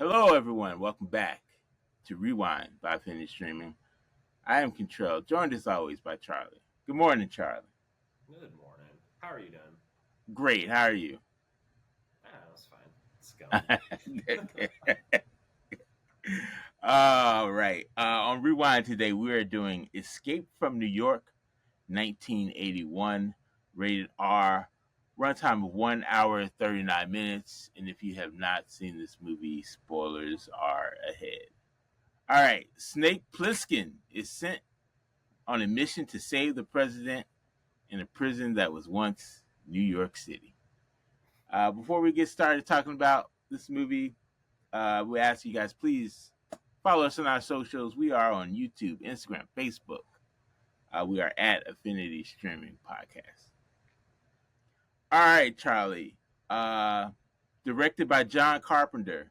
Hello, everyone. Welcome back to Rewind by Affinity Streaming. I am Contrell, joined as always by Charlie. Good morning, Charlie. Good morning. How are you doing? Great. How are you? That's fine. It's going. All right. On Rewind today, we are doing Escape from New York, 1981, rated R, runtime of 1 hour 39 minutes. And if you have not seen this movie, spoilers are ahead. All right. Snake Plissken is sent on a mission to save the president in a prison that was once New York City. Before we get started talking about this movie, we ask you guys please follow us on our socials. We are on YouTube, Instagram, Facebook. We are at Affinity Streaming Podcast. All right, Charlie. Directed by John Carpenter.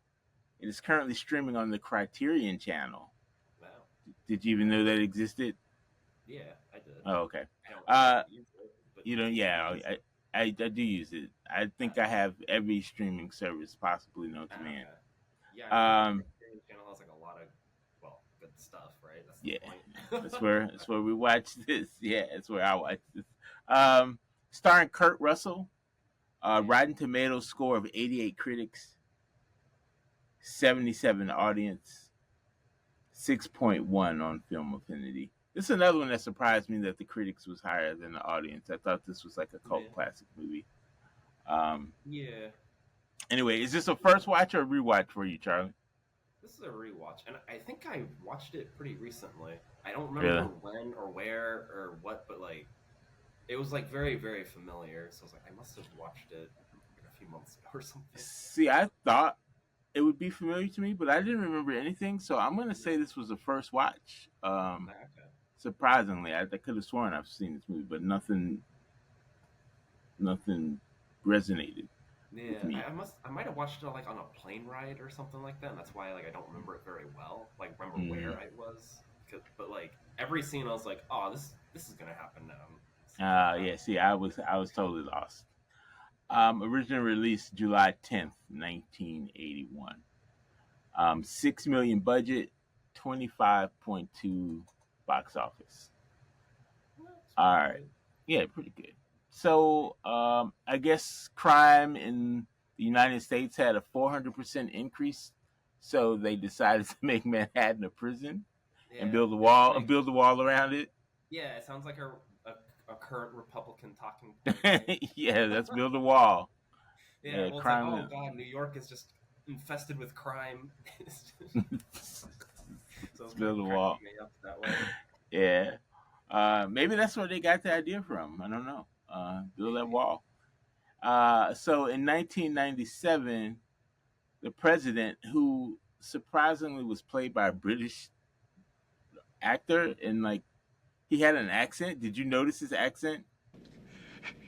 It is currently streaming on the Criterion channel. Wow. Did you even know that existed? Yeah, I did. Oh, okay. I don't use it, but You know, do you yeah, use it? I do use it. I think I have every streaming service possibly known to man. Okay. Yeah, I think the Um, Criterion channel has like a lot of good stuff, right? That's the yeah, point. that's where we watch this. Yeah, that's where I watch this. Starring Kurt Russell, Yeah. Rotten Tomatoes score of 88 critics, 77 audience, 6.1 on Film Affinity. This is another one that surprised me that the critics was higher than the audience. I thought this was like a cult Yeah. classic movie. Um, Yeah. anyway, is this a first watch or a rewatch for you, Charlie? This is a rewatch, and I think I watched it pretty recently. I don't remember Really? when or where or what, but it was like very, very familiar. So I was like, I must have watched it like a few months ago or something. See, I thought it would be familiar to me, but I didn't remember anything. So I'm going to say this was a first watch. Okay. Surprisingly, I could have sworn I've seen this movie, but nothing resonated with Yeah, me. I might have watched it like on a plane ride or something like that, and that's why I don't remember it very well. Like remember Mm. where I was, but every scene I was like, oh, this is gonna happen now. It's never Yeah. happened. See, I was totally lost. Original release July 10th, 1981. 6 million budget, 25.2 box office. That's All pretty right. good. Yeah, pretty good. So I guess crime in the United States had a 400% increase. So they decided to make Manhattan a prison and Yeah, build a it sounds wall and like build a wall around it. it sounds like a current Republican talking point, right? Yeah, let's build a wall. Yeah, Yeah, well, it's like, oh crime. God, New York is just infested with crime. Let's So it's kind build of a cracking wall. me up that way. Yeah. Maybe that's where they got the idea from. I don't know. Build that Maybe. wall. So in 1997, the president, who surprisingly was played by a British actor, and like he had an accent. Did you notice his accent?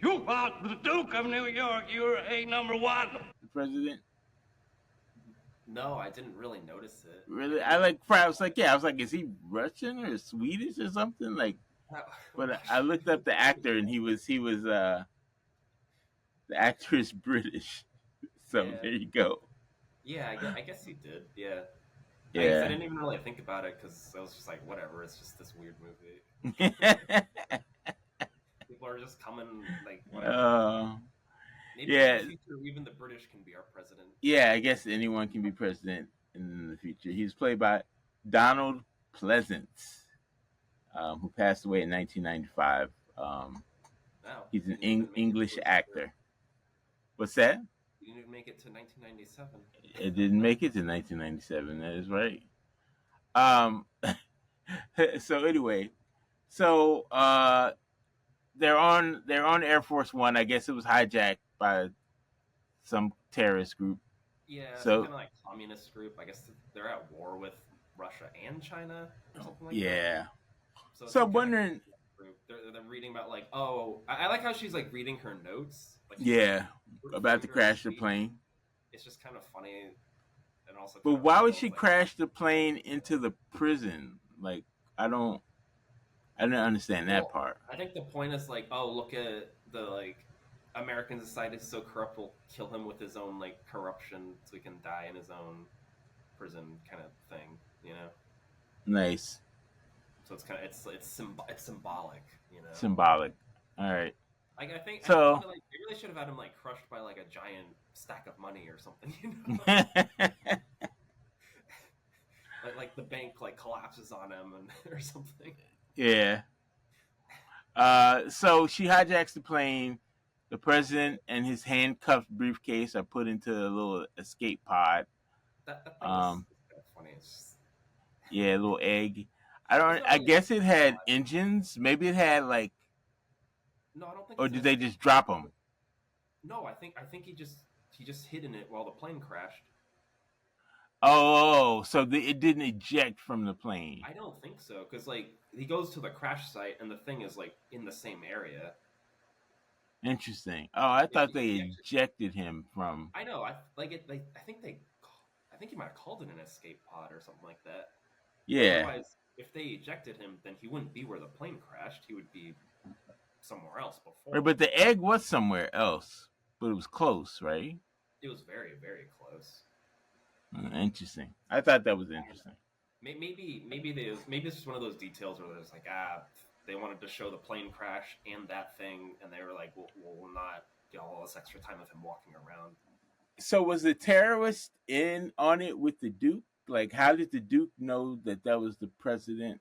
You are the Duke of New York. You're a number one. The president. No, I didn't really notice it. I Really, I didn't. like. I was like, yeah, I was like, is he Russian or Swedish or something? Like, but I looked up the actor, and the actor is British. So Yeah, there you go. yeah. I guess he did. Yeah, I guess I Yeah. didn't even really think about it because I was just like, whatever. It's just this weird movie. People are just coming, like, whatever. uh, Maybe in the yeah, future, even the British can be our president. yeah. I guess anyone can be president in the future. He's played by Donald Pleasance, who passed away in 1995. No, He's he an didn't even make it to English his. actor. What's that? He didn't even make it to 1997. It didn't make it to 1997. That is right. Um, so anyway, so they're on Air Force One. I guess it was hijacked by some terrorist group. Yeah, some So kind of like communist group. I guess they're at war with Russia and China or something like that. yeah. So it's So some I'm kind of wondering. group. They're reading about like, oh, I like how she's like reading her notes, like she's like Yeah, about to proofreading her crash the speech. plane. It's just kind of funny and also But kind of why would real. she It's like, crash the plane into the prison? Like, I don't. I didn't understand that well, part. I think the point is like, oh, look at the American society is so corrupt, we'll kill him with his own like corruption so he can die in his own prison kind of thing, you know. Nice. So it's kind of it's symbolic, you know. Symbolic. All right. Like I think So like they really should have had him like crushed by like a giant stack of money or something, you know. Like the bank like collapses on him and or something. yeah. So she hijacks the plane. The president and his handcuffed briefcase are put into a little escape pod. That thing Um, is kind of funny. It's just, yeah, a little egg. it's not I really guess it a had pod. engines. Maybe it had like, No, I don't think or it's an did they escape just pod. drop them? No, I think he just hid in it while the plane crashed. Oh, so it didn't eject from the plane. I don't think so because like he goes to the crash site and the thing is like in the same area. Interesting. Oh, I If thought they he actually, ejected him from. I know, I like it. Like I think he might have called it an escape pod or something like that. Because Yeah, otherwise, if they ejected him, then he wouldn't be where the plane crashed. He would be somewhere else right. before. But the egg was somewhere else, but it was close, right? It was very, very close. Interesting. I thought that was I don't know. interesting. Maybe it's just one of those details where there's like they wanted to show the plane crash and that thing, and they were like, we'll not get all this extra time of him walking around. So was the terrorist in on it with the Duke? Like, how did the Duke know that that was the president?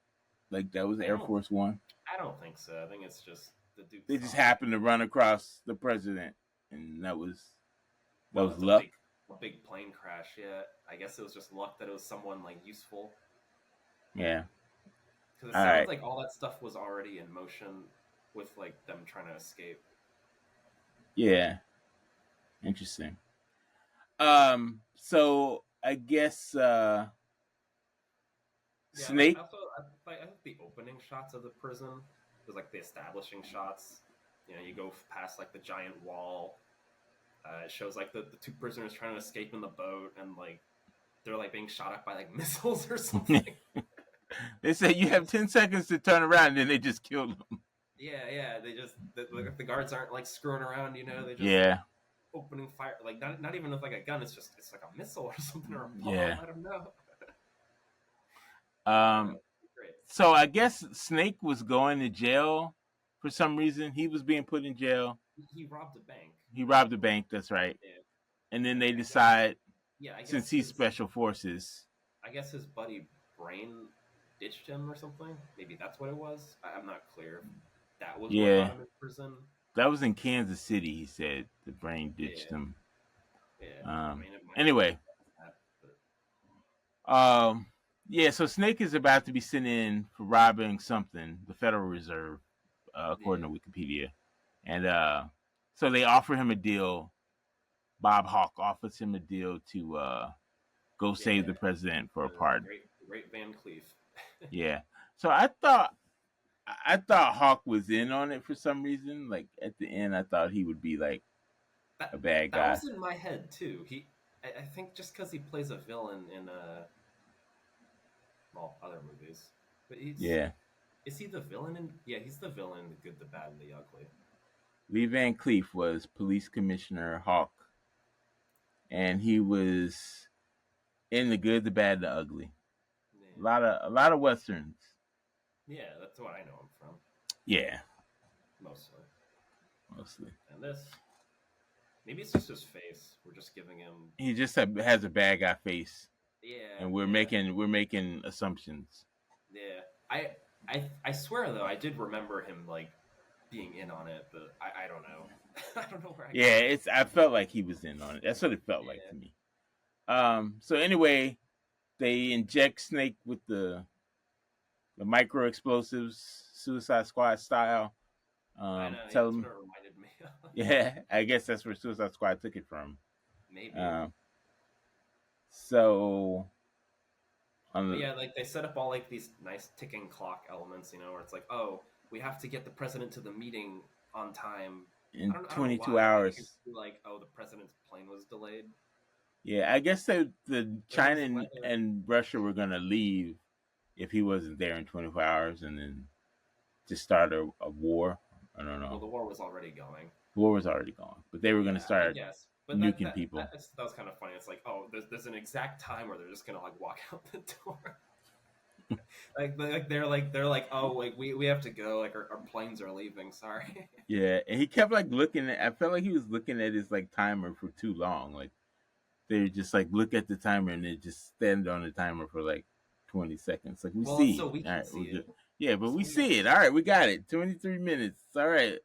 Like, that was I Air don't Force One. I don't think so. I think it's just the Duke They just saw it. happened to run across the president, and that Well, was that's luck. a big plane crash. Yeah, I guess it was just luck that it was someone like useful. Yeah. Because it All sounds right. like all that stuff was already in motion with like them trying to escape. Yeah. Interesting. So I guess Yeah, like Snake. also I think the opening shots of the prison was like the establishing shots. You know, you go past like the giant wall. It shows like the two prisoners trying to escape in the boat, and like they're like being shot at by like missiles or something. They said you have 10 seconds to turn around, and then they just killed them. Yeah. They just the guards aren't like screwing around. You know, they just Yeah. opening fire like not even with like a gun. It's like a missile or something or a bomb. Yeah. I don't know. Um. Great. So I guess Snake was going to jail for some reason. He was being put in jail. He robbed a bank. He robbed a bank. That's right. Yeah, And then and they I guess decide, yeah, since he's special forces, I guess his buddy Brain ditched him or something. Maybe that's what it was. I'm not clear if that was what got yeah, him in prison. that was in Kansas City. He said the brain ditched Yeah, him. yeah. I Um. mean, it might have been Anyway. that, but Um. Yeah. So Snake is about to be sent in for robbing something, the Federal Reserve, according yeah, to Wikipedia, and so they offer him a deal. Bob Hawke offers him a deal to go save yeah. the president for a The pardon. great Van Cleef. Yeah. So I thought Hawk was in on it for some reason. Like at the end, I thought he would be like a that bad that guy. was in my head too. I think just because he plays a villain in well other movies, but he's Yeah. is he the villain in? Yeah, he's the villain in The Good, the Bad, and the Ugly. Lee Van Cleef was police commissioner Hawk, and he was in the good, the bad, the ugly. Yeah, A lot of westerns. yeah, that's what I know him from Yeah, mostly. mostly. And this, maybe it's just his face. We're just giving him. He just has a bad guy face, Yeah, and yeah, we're making assumptions. yeah. I swear though, I did remember him like being in on it, but I don't know. I don't know where I Yeah, got it. it's. I felt like he was in on it. That's what it felt like Yeah, to me. So anyway, they inject Snake with the micro explosives, Suicide Squad style. I know. Yeah, Tell that's what them, it reminded me of. yeah, I guess that's where Suicide Squad took it from. Maybe. Um, so on But the, yeah, like they set up all like these nice ticking clock elements, you know, where it's like, oh, we have to get the president to the meeting on time. in I don't know 22 why. Maybe it could hours. be like, oh, the president's plane was delayed. Yeah, I guess the There China was weather. and Russia were gonna leave if he wasn't there in 24 hours, and then just start a war. I don't Well, know. the war was already going. The war was already gone, but they were gonna Yeah, I start. guess. but nuking people. that was kind of funny. It's like, oh, there's an exact time where they're just gonna like walk out the door. They're like, oh, like we have to go. Like our planes are leaving. Sorry. Yeah, and he kept like looking at. I felt like he was looking at his like timer for too long. Like they just like look at the timer and then just stand on the timer for like 20 seconds. Like we Well, it's see so it. we All can right, we're see good. it. Yeah, but So we we got see it. All right, we got it. 23 minutes. All right,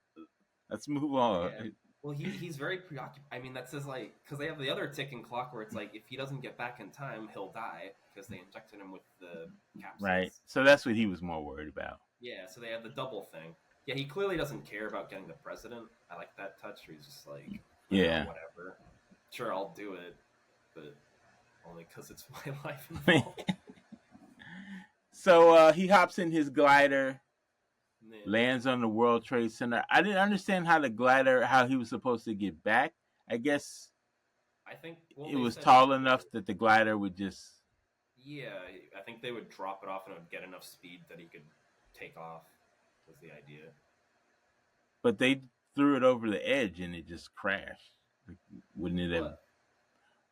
let's move yeah. on. Well, he's very preoccupied. I mean, that says like because they have the other ticking clock where it's like if he doesn't get back in time, he'll die because they injected him with the Right. capsules. So that's what he was more worried about. Yeah, so they have the double thing. Yeah, he clearly doesn't care about getting the president. I like that touch where he's just like, Yeah. whatever. Sure, I'll do it, but only because it's my life involved. So he hops in his glider, Yeah. lands on the World Trade Center. I didn't understand how the glider, how he was supposed to get back. I guess I think it they was said tall enough that the glider would just. yeah, I think they would drop it off and it would get enough speed that he could take off. Was the idea? But they threw it over the edge and it just crashed. Like, wouldn't it have? What?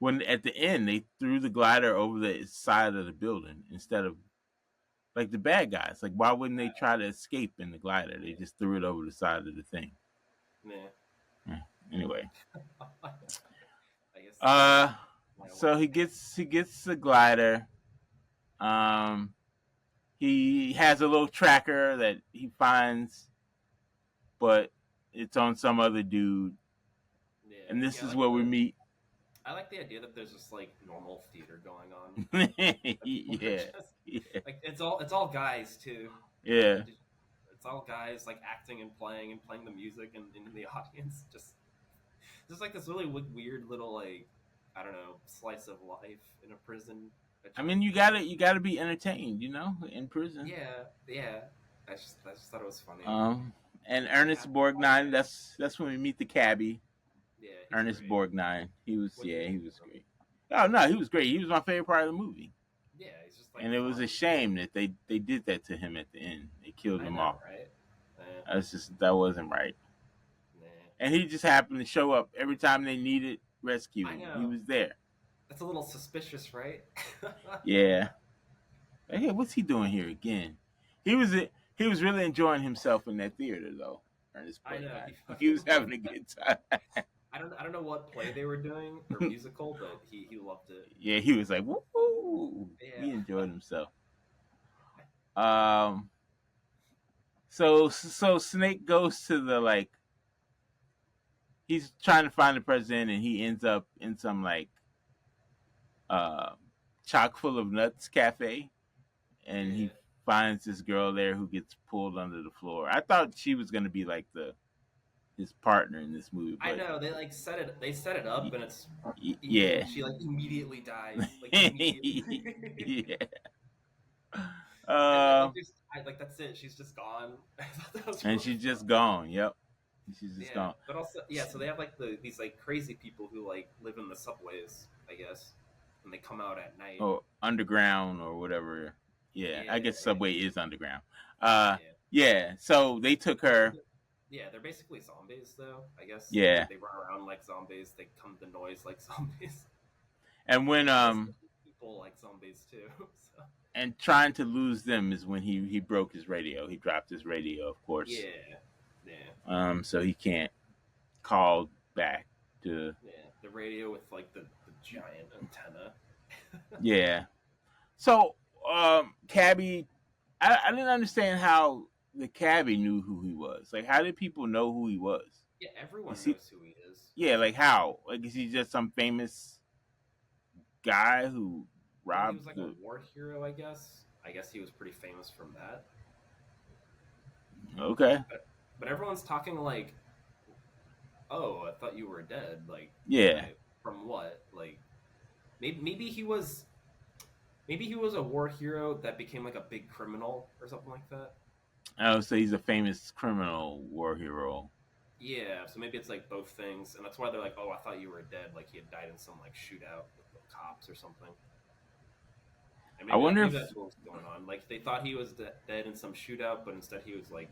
When at the end they threw the glider over the side of the building instead of like the bad guys. Like why wouldn't they try to escape in the glider? They just threw it over the side of the thing. Nah. Anyway. I guess. So he gets the glider. He has a little tracker that he finds, but it's on some other dude. Yeah. And this yeah, is where we meet. I like the idea that there's just like normal theater going on. Yeah. Like it's all guys too. Yeah. It's all guys like acting and playing the music and in the audience. Just like this really weird little like I don't know slice of life in a prison. I mean, you gotta be entertained, in prison. Yeah. I just thought it was funny. And Ernest Borgnine. That's when we meet the cabbie. Yeah, Ernest great. Borgnine. He was great. Oh no, he was great. He was my favorite part of the movie. Yeah, he's just like. And it was a shame that they did that to him at the end. They killed him off. Right? That wasn't right. Nah. And he just happened to show up every time they needed rescuing. He was there. That's a little suspicious, right? Yeah. Hey, what's he doing here again? He was really enjoying himself in that theater though. Ernest Borgnine. He was having a good time. I don't know what play they were doing or musical, but he loved it. Yeah, he was like, woo! Yeah. He enjoyed himself. So Snake goes to the like. He's trying to find the president, and he ends up in some like chock full of nuts cafe, and he finds this girl there who gets pulled under the floor. I thought she was going to be like his partner in this movie. But I know they like set it up, and it's yeah. She like immediately dies. Like immediately. Yeah. Like that's it. She's just gone. And she's just gone. Yep. She's just gone. But also, so they have like these like crazy people who like live in the subways, I guess, and they come out at night. Oh, underground or whatever. Yeah, I guess subway is underground. Yeah. So they took her. Yeah, they're basically zombies, though. I guess. Yeah. They run around like zombies. They come to noise like zombies. And when people like zombies too. So. And trying to lose them is when he broke his radio. He dropped his radio, of course. Yeah. So he can't call back to. Yeah, the radio with like the giant antenna. Yeah. So cabbie, I didn't understand how the cabbie knew who he was. Like, how did people know who he was? Yeah, everyone knows who he is. Yeah, like how? Like, is he just some famous guy who robbed? He was like a war hero, I guess. I guess he was pretty famous from that. Okay. But everyone's talking like, "Oh, I thought you were dead." Like, yeah. From what? Like, maybe he was. Maybe he was a war hero that became like a big criminal or something like that. Oh, so he's a famous criminal war hero. Yeah, so maybe it's like both things, and that's why they're like, "Oh, I thought you were dead." Like he had died in some like shootout with the cops or something. And maybe, I wonder if that's what was going on. Like they thought he was dead in some shootout, but instead he was like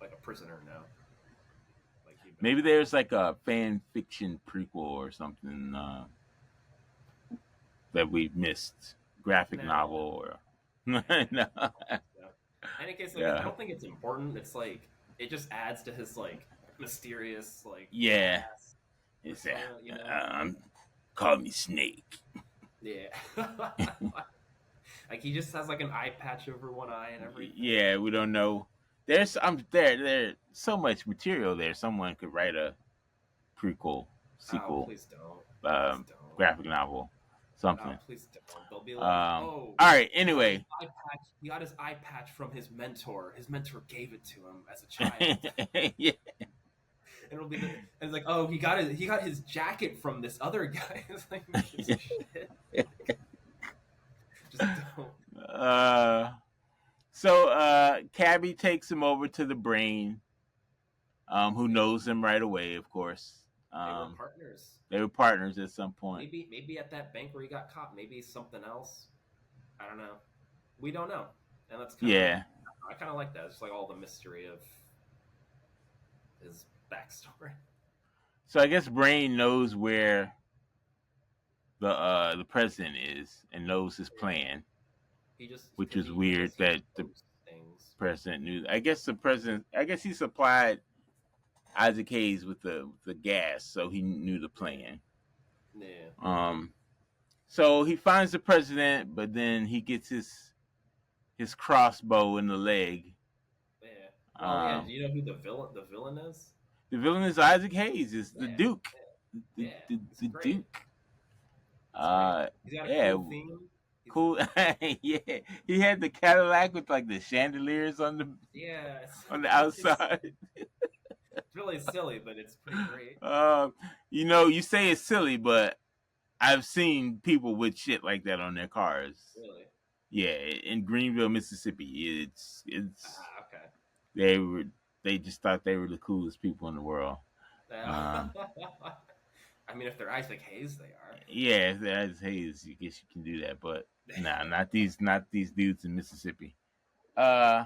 a prisoner now. Like Maybe there's like a fan fiction prequel or something that we missed, graphic Nah, novel or nah, no. I don't think so. Any case, like I Yeah, don't think it's important. It's like it just adds to his like mysterious like yeah. badass It's persona, you know? call me Snake. Yeah. Like he just has like an eye patch over one eye and everything. Yeah, we don't know. There's there's so much material there. Someone could write a prequel, Oh, sequel, please don't. Please um, don't. graphic novel, Oh, something. please don't. They'll be like, "Oh, All right. he got his Anyway, eye patch. He got his eye patch from his mentor. His mentor gave it to him as a child." yeah. And it'll be and it's like, "Oh, he got his jacket from this other guy." It's like, who gives a shit? Just don't. uh, so Cabby takes him over to the brain, who Yeah. knows him right away, of course. They were partners. They were partners at some point. Maybe at that bank where he got caught. Maybe something else. I don't know. We don't know, and that's kind of Yeah. I kind of like that. It's like all the mystery of his backstory. So I guess Brain knows where the president is and knows his plan, He just which because is I weird guess he that just the posts things. president knew. I guess the president. I guess he supplied Isaac Hayes with the gas, so he knew the plan. Yeah, So he finds the president, but then he gets his crossbow in the leg. yeah. Well, yeah. Do Um, you know who the villain is? the villain is Isaac Hayes. Is the Yeah, Duke, yeah, yeah. He's the great. Duke. He's great. He's got a Yeah, cool theme. He's, cool. Yeah, he had the Cadillac with like the chandeliers yeah, on the it's outside. really silly, but it's pretty great. You say it's silly, but I've seen people with shit like that on their cars. Really. Yeah, in Greenville, Mississippi, it's Ah, okay. they were they just thought they were the coolest people in the world. Yeah. Um, I mean, if they're Isaac Hayes, they are. yeah, if that's Hayes, I guess you can do that, but nah, not these dudes in Mississippi. Uh,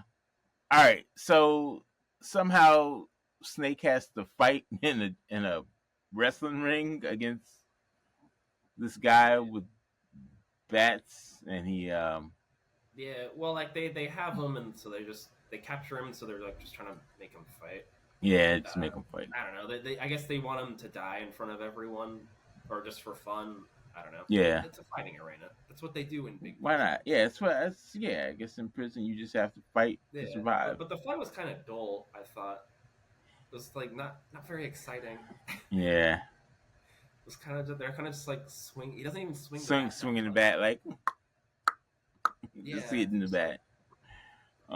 all right, so somehow Snake has to fight in a wrestling ring against this guy Yeah. with bats, and he Yeah, well, like they have him, and so they capture him, so they're like just trying to make him fight. yeah, just make Uh, him fight. I don't know. I guess they want him to die in front of everyone, or just for fun. I don't know. Yeah, It's a fighting arena. That's what they do in big why prisons. not? Yeah, yeah. I guess in prison you just have to fight to Yeah, survive. but the fight was kind of dull. I thought it was like not very exciting. It Yeah, was kind of they're kind of just like swing. He doesn't even swing the bat that swinging the much. bat like just Yeah, hitting the just like bat.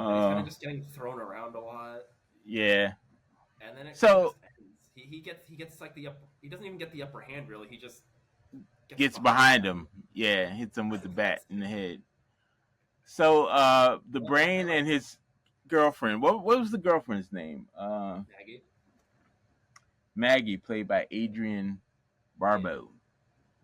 and he's kind of Uh, just getting thrown around a lot. yeah. And then it kind of So just ends. He gets like he doesn't even get the upper hand really. He just gets gets behind the behind guy. him. Yeah, hits him with the bat That's in the it. head. So the Well, I brain like and his girlfriend. What was the girlfriend's name? Maggie. Maggie, played by Adrian Yeah, Barbeau.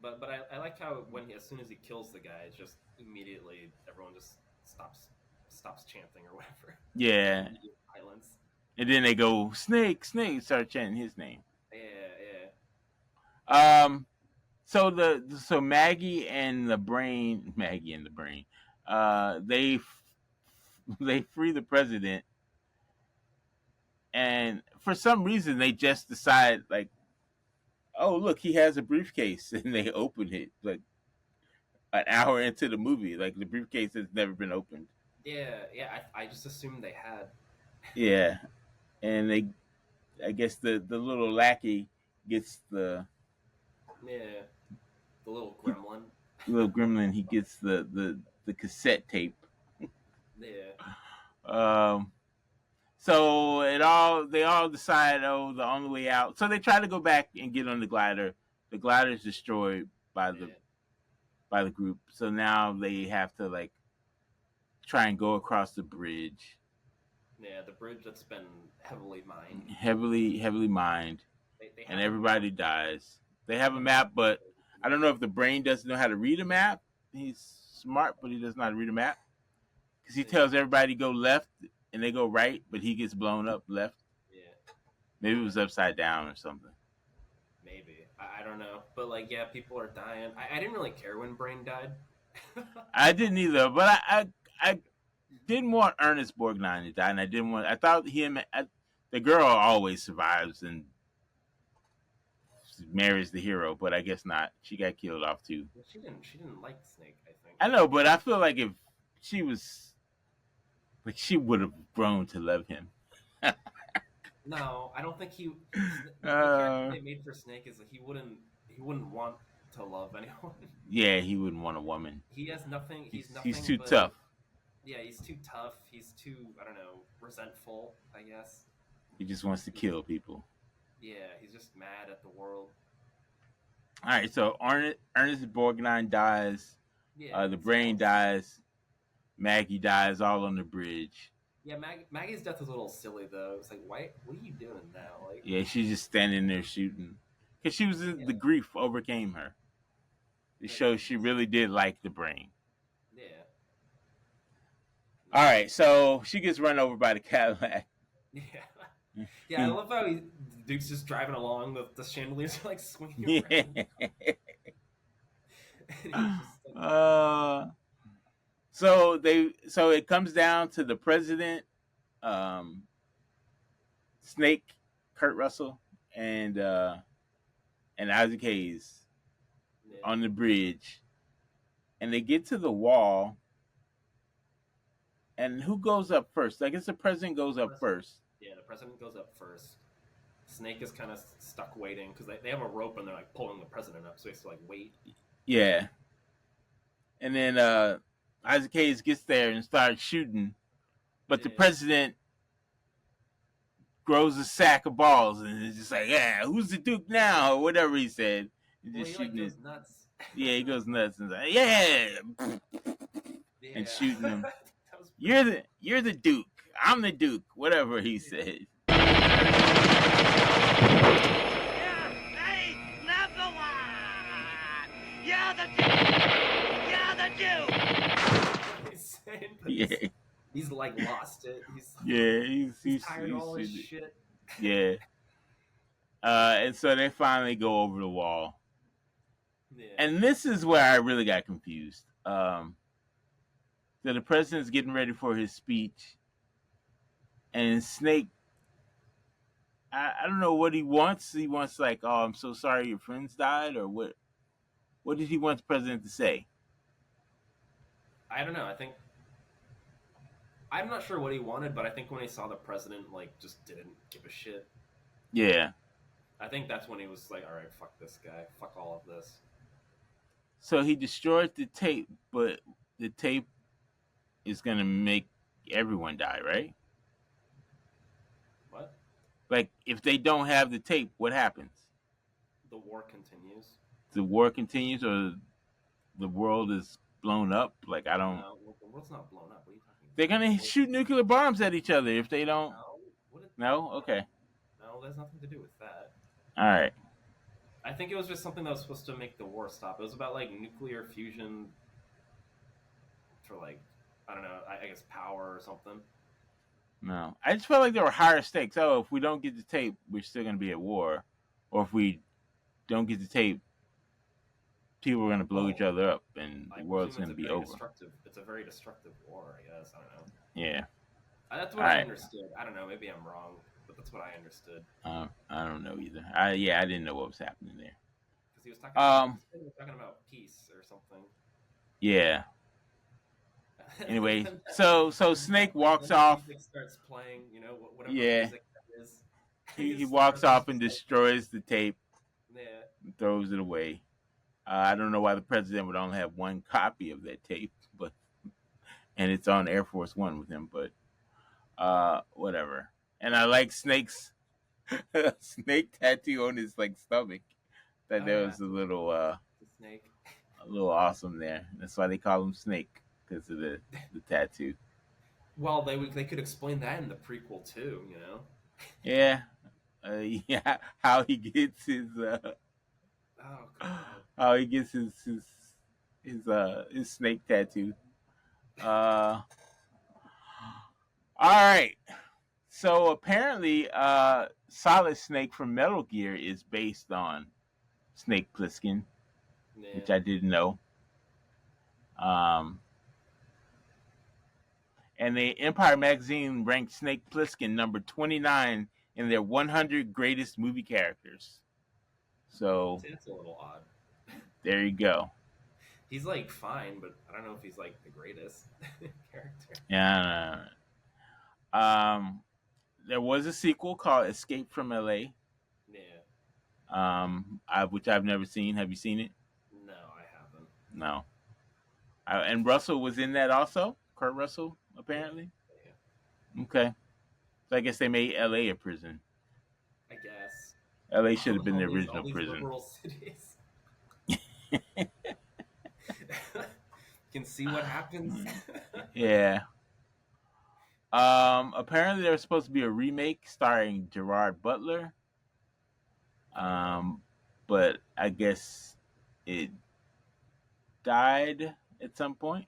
but I like how as soon as he kills the guy, it's just immediately everyone just stops chanting or whatever. Just Yeah, immediate silence. and then they go Snake, Snake, start chanting his name. Yeah, yeah, Um, so Maggie and the brain, they free the president, and for some reason they just decide like, oh look, he has a briefcase, and they open it like an hour into the movie. Like the briefcase has never been opened. yeah. I just assumed they had. Yeah, and I guess the little lackey gets Yeah, the little gremlin. little gremlin. He gets the cassette tape. Yeah, Um, so they all decide, oh, the only way out. So they try to go back and get on the glider. The glider is destroyed yeah, by the group. So now they have to like try and go across the bridge, yeah. The bridge that's been heavily mined. heavily mined, They and have a map. everybody dies. They They have a have a map, map. but I don't know if the brain doesn't know how to read a map. He's smart, but he doesn't know how to read a map because he Yeah, tells everybody to go left and they go right, but he gets blown up left. yeah. Maybe it was upside down or something. Maybe I don't know, but like yeah, people are dying. I didn't really care when Brain died. I didn't either, but I didn't want Ernest Borgnine to die, and I didn't want. I thought the girl always survives and marries the hero, but I guess not. She got killed off too. Well, she didn't like Snake. I think. I know, but I feel like if she was like she would have grown to love him. No, I don't think the character uh, they made for Snake is that he wouldn't want to love anyone. yeah, he wouldn't want a woman. He has nothing. He's He's nothing too but tough. yeah. He's too tough. He's too I don't know resentful. I guess. He just wants to He's kill people. yeah. He's just mad at the world. All right, so Ernest Borgnine dies. Yeah. The So brain dies. Maggie dies all on the bridge. yeah. Maggie's death is a little silly though. It's like why? What are you doing now? Like Yeah, she's just standing there shooting because she was yeah. the grief overcame her. It Makes shows she sense. really did like the brain. Yeah. All Yeah. right, so she gets run over by the Cadillac. Yeah. Yeah, I love how Duke's just driving along. The chandeliers are like swinging around, Yeah. and he's just like, uh, so it comes down to the president, um, Snake, Kurt Russell, and Isaac Hayes yeah, on the bridge, and they get to the wall. And who goes up first? I guess the president goes the up president. first. Yeah, the president goes up first. Snake is kind of stuck waiting because they have a rope and they're like pulling the president up, so he has to like wait. Yeah, and then Isaac Hayes gets there and starts shooting, but the Yeah. president grows a sack of balls and is just like, "Yeah, who's the Duke now?" or whatever he said. He's Well, just he like shooting it. goes nuts. Yeah, he goes nuts and like, "Yeah," and Yeah, shooting him. that was pretty cool. You're the Duke. I'm the Duke. Whatever he Yeah. said. Yeah, hey, number one! You're the Duke! You're the Duke! He's saying, but Yeah, he's like lost it. He's yeah. he's tired of all his shit. Yeah. And so they finally go over the wall. Yeah. And this is where I really got confused. So the president's getting ready for his speech, and Snake, I don't know what he wants. He wants like, "Oh, I'm so sorry your friends died," or what? What did he want the president to say? I don't know. I think I'm not sure what he wanted, but I think when he saw the president like just didn't give a shit, Yeah. I think that's when he was like, "All right, fuck this guy, fuck all of this." So he destroyed the tape, but the tape is gonna make everyone die, right? What? Like if they don't have the tape, what happens? The war continues. The war continues, or the world is blown up. Like I don't. No, well, the world's not blown up. What are you talking They're about? gonna shoot nuclear bombs at each other if they don't. No, what? No. No, Okay. no, there's nothing to do with that. All right. I think it was just something that was supposed to make the war stop. It was about like nuclear fusion for like I don't know, I guess power or something. No, I just felt like there were higher stakes. Oh, if we don't get the tape, we're still gonna be at war, or if we don't get the tape, people are gonna blow each Well, other up, and the I world's presume it's gonna a be very over. destructive. It's a very destructive war. I guess I don't know. Yeah. That's All what I right. understood. I don't know. Maybe I'm wrong, but that's what I understood. I don't know either. I didn't know what was happening there. Because he was talking about Um. he was talking about peace or something. Yeah. And Anyway, then, so Snake walks then the off. music starts playing. You know, whatever Yeah. music that is. He His walks president's off and just destroys the tape, like, yeah. and throws it away. I don't know why the president would only have one copy of that tape, but and it's on Air Force One with him. But whatever. And I like Snake's snake tattoo on his like stomach. That Oh there yeah, was the snake. a little awesome there. That's why they call him Snake because of the tattoo. Well, they could explain that in the prequel too. You know. Yeah, yeah. How he gets Oh god. how he gets his snake tattoo. All right. So apparently, Solid Snake from Metal Gear is based on Snake Plissken, Yeah. which I didn't know. Um, and the Empire magazine ranked Snake Plissken number 29 in their 100 greatest movie characters. So See, that's a little odd. there you go. He's like fine, but I don't know if he's like the greatest character. Yeah. Um, there was a sequel called Escape from L.A., Yeah. which I've never seen. Have you seen it? No, I haven't. No. And Russell was in that also. Kurt Russell, Yeah. apparently. Yeah. Okay. So I guess they made L.A. a prison. I guess. L.A. should have been All the these original prison. liberal cities. Can see what happens. Yeah. Apparently there was supposed to be a remake starring Gerard Butler. Okay. But I guess it died at some point.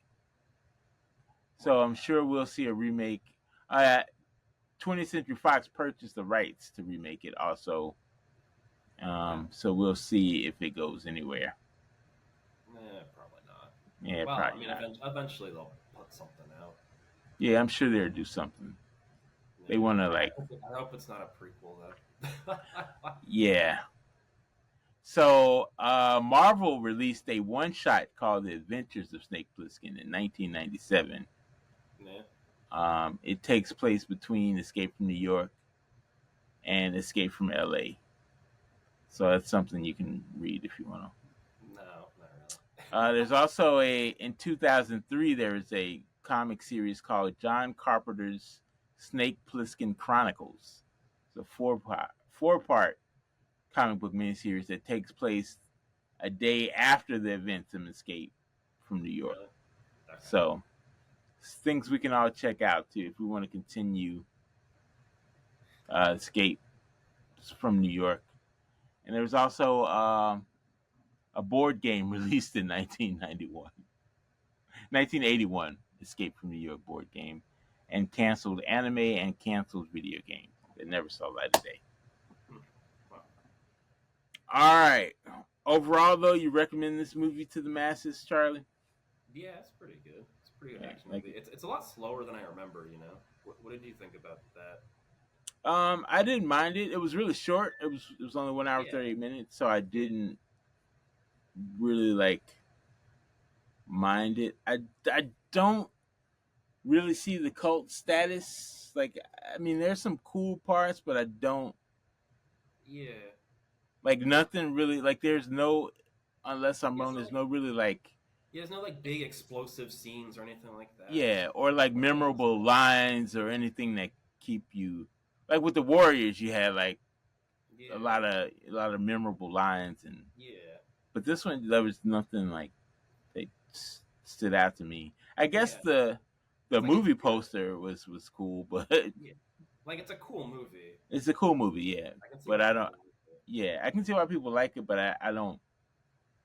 So I'm sure we'll see a remake. 20th Century Fox purchased the rights to remake it also. So we'll see if it goes anywhere. Probably not. Yeah, Well, I probably mean, not. eventually they'll put something out. Yeah, I'm sure they'll do something. They Yeah. want to I hope it's not a prequel though. yeah. So Marvel released a one-shot called "The Adventures of Snake Plissken" in 1997. Yeah. It takes place between Escape from New York and Escape from L.A. So that's something you can read if you want to. No, not really. There's also in 2003 there is a comic series called John Carpenter's Snake Plissken Chronicles. It's a four-part comic book miniseries that takes place a day after the events of Escape from New York. Really? Okay. So things we can all check out too if we want to continue Escape from New York. And there was also a board game released in 1981, Escape from New York board game, and canceled anime and canceled video game that never saw light of day. Wow. All right. Overall, though, you recommend this movie to the masses, Charlie? Yeah, it's pretty good. It's a pretty good Yeah, action movie. It's a lot slower than I remember. You know, what did you think about that? I didn't mind it. It was really short. It was only 1 hour 30 minutes, so I didn't really mind it. I don't really see the cult status. Like, I mean, there's some cool parts, but I don't Yeah. nothing really. Like, there's no, unless I'm wrong, there's no really Yeah, there's no like big explosive scenes or anything like that. yeah, or memorable lines or anything that keep you like with the Warriors. You had Yeah. a lot of memorable lines, and Yeah. but this one there was nothing that stood out to me. I guess the movie poster was cool, but yeah, like it's a cool movie. it's a cool movie, yeah. But I don't. Yeah, I can see why people like it, but I don't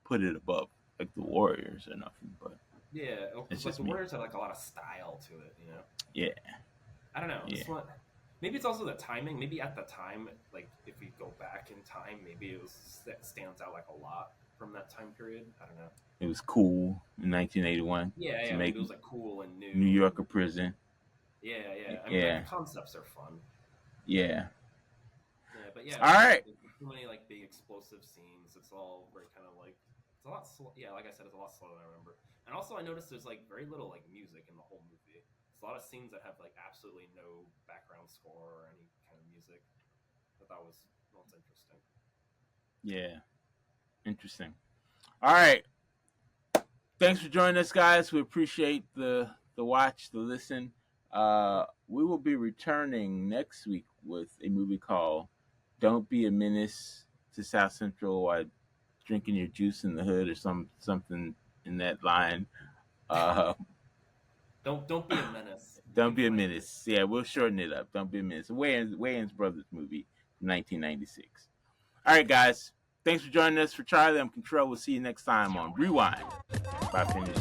put it above like the Warriors or nothing. But yeah, it's like just the me. Warriors had like a lot of style to it, you know. Yeah, I don't know. Yeah. This one, maybe it's also the timing. Maybe at the time, like if we go back in time, maybe it stands out like a lot from that time period. I don't know. it was cool in 1981. Yeah, to maybe make it was like cool and new. New York a prison. Yeah. I mean, like, the concepts are fun. Yeah. Yeah, but yeah. All right. There's too many like big explosive scenes. It's all very kind of like it's a lot. Yeah, like I said, it's a lot slower than I remember. And also, I noticed there's like very little like music in the whole movie. It's a lot of scenes that have like absolutely no background score or any kind of music. I thought was interesting. Yeah. Interesting. All right. Thanks for joining us, guys. We appreciate the watch, the listen. We will be returning next week with a movie called "Don't Be a Menace to South Central" while drinking your juice in the hood or something in that line. Don't be a menace. Don't be a menace. Yeah, we'll shorten it up. Don't be a menace. Wayans Brothers movie from 1996. All right, guys. Thanks for joining us. For Charlie, I'm Control. We'll see you next time on Rewind by Affinity.